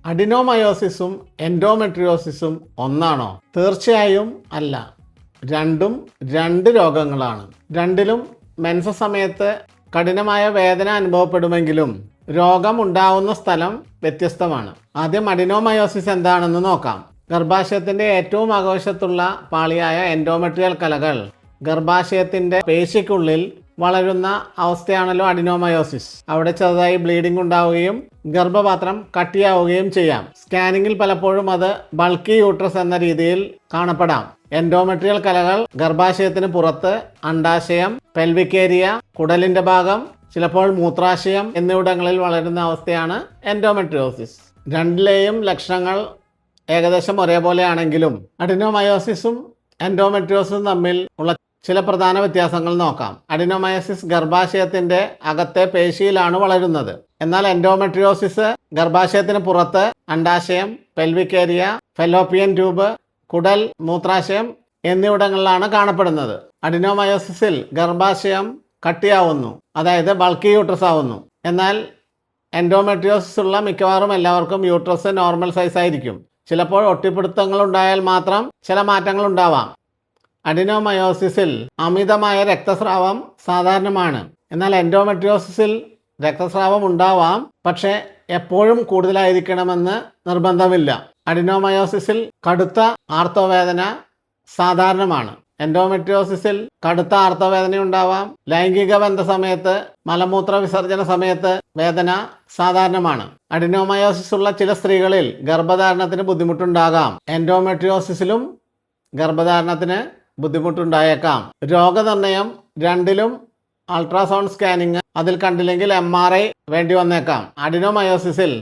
അഡിനോമയോസിസും എൻഡോമെട്രിയോസിസും ഒന്നാണോ? തീർച്ചയായും അല്ല. രണ്ടും രണ്ട് രോഗങ്ങളാണ്. രണ്ടിലും മെൻസസ് സമയത്ത് കഠിനമായ വേദന അനുഭവപ്പെടുമെങ്കിലും രോഗം ഉണ്ടാവുന്ന സ്ഥലം വ്യത്യസ്തമാണ്. ആദ്യം അഡിനോമയോസിസ് എന്താണെന്ന് നോക്കാം. ഗർഭാശയത്തിൻ്റെ ഏറ്റവും അകവശത്തുള്ള പാളിയായ എൻഡോമെട്രിയൽ കലകൾ ഗർഭാശയത്തിൻ്റെ പേശിക്കുള്ളിൽ വളരുന്ന അവസ്ഥയാണല്ലോ അഡിനോമയോസിസ്. അവിടെ ചെറുതായി ബ്ലീഡിംഗ് ഉണ്ടാവുകയും ഗർഭപാത്രം കട്ടിയാവുകയും ചെയ്യാം. സ്കാനിങ്ങിൽ പലപ്പോഴും അത് ബൾക്കി യൂട്രസ് എന്ന രീതിയിൽ കാണപ്പെടാം. എൻഡോമെട്രിയൽ കലകൾ ഗർഭാശയത്തിന് പുറത്ത് അണ്ഡാശയം, പെൽവിക് ഏരിയ, കുടലിന്റെ ഭാഗം, ചിലപ്പോൾ മൂത്രാശയം എന്നിവിടങ്ങളിൽ വളരുന്ന അവസ്ഥയാണ് എൻഡോമെട്രിയോസിസ്. രണ്ടിലെയും ലക്ഷണങ്ങൾ ഏകദേശം ഒരേപോലെ ആണെങ്കിലും അഡിനോമയോസിസും എൻഡോമെട്രിയോസിസും തമ്മിൽ ഉള്ള ചില പ്രധാന വ്യത്യാസങ്ങൾ നോക്കാം. അഡിനോമയോസിസ് ഗർഭാശയത്തിന്റെ അകത്തെ പേശിയിലാണ് വളരുന്നത്. എന്നാൽ എൻഡോമെട്രിയോസിസ് ഗർഭാശയത്തിന് പുറത്ത് അണ്ഡാശയം, പെൽവിക് ഏരിയ, ഫെലോപ്പിയൻ ട്യൂബ്, കുടൽ, മൂത്രാശയം എന്നിവിടങ്ങളിലാണ് കാണപ്പെടുന്നത്. അഡിനോമയോസിസിൽ ഗർഭാശയം കട്ടിയാവുന്നു, അതായത് ബൾക്കി യൂട്രസ് ആവുന്നു. എന്നാൽ എൻഡോമെട്രിയോസിസ് ഉള്ള മിക്കവാറും എല്ലാവർക്കും യൂട്രസ് നോർമൽ സൈസ് ആയിരിക്കും. ചിലപ്പോൾ ഒട്ടിപ്പിടുത്തങ്ങൾ ഉണ്ടായാൽ മാത്രം ചില മാറ്റങ്ങൾ ഉണ്ടാവാം. അഡിനോമയോസിസിൽ അമിതമായ രക്തസ്രാവം സാധാരണമാണ്. എന്നാൽ എൻഡോമെട്രിയോസിസിൽ രക്തസ്രാവം ഉണ്ടാവാം, പക്ഷേ എപ്പോഴും കൂടുതലായിരിക്കണമെന്ന് നിർബന്ധമില്ല. അഡിനോമയോസിസിൽ കടുത്ത ആർത്തവവേദന സാധാരണമാണ്. എൻഡോമെട്രിയോസിസിൽ കടുത്ത ആർത്തവവേദന ഉണ്ടാവാം. ലൈംഗിക ബന്ധ സമയത്ത്, മലമൂത്ര വിസർജന സമയത്ത് വേദന സാധാരണമാണ്. അഡിനോമയോസിസ് ഉള്ള ചില സ്ത്രീകളിൽ ഗർഭധാരണത്തിന് ബുദ്ധിമുട്ടുണ്ടാകാം. എൻഡോമെട്രിയോസിസിലും ഗർഭധാരണത്തിന് ബുദ്ധിമുട്ടുണ്ടായേക്കാം. രോഗനിർണയം രണ്ടിലും അൾട്രാസൗണ്ട് സ്കാനിങ് അതിൽ കണ്ടില്ലെങ്കിൽ MRI വേണ്ടി വന്നേക്കാം. അഡിനോമയോസിസിൽ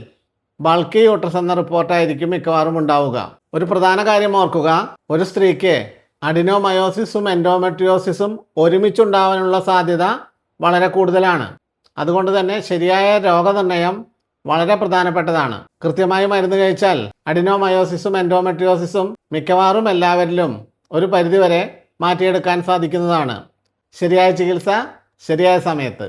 ബൾക്കി യൂട്രസ് എന്ന റിപ്പോർട്ടായിരിക്കും മിക്കവാറും ഉണ്ടാവുക. ഒരു പ്രധാന കാര്യം ഓർക്കുക, ഒരു സ്ത്രീക്ക് അഡിനോമയോസിസും എൻഡോമെട്രിയോസിസും ഒരുമിച്ചുണ്ടാവാനുള്ള സാധ്യത വളരെ കൂടുതലാണ്. അതുകൊണ്ട് തന്നെ ശരിയായ രോഗനിർണയം വളരെ പ്രധാനപ്പെട്ടതാണ്. കൃത്യമായി മരുന്ന് കഴിച്ചാൽ അഡിനോമയോസിസും എൻഡോമെട്രിയോസിസും മിക്കവാറും എല്ലാവരിലും ഒരു പരിധിവരെ മാറ്റിയെടുക്കാൻ സാധിക്കുന്നതാണ്. ശരിയായ ചികിത്സ ശരിയായ സമയത്ത്.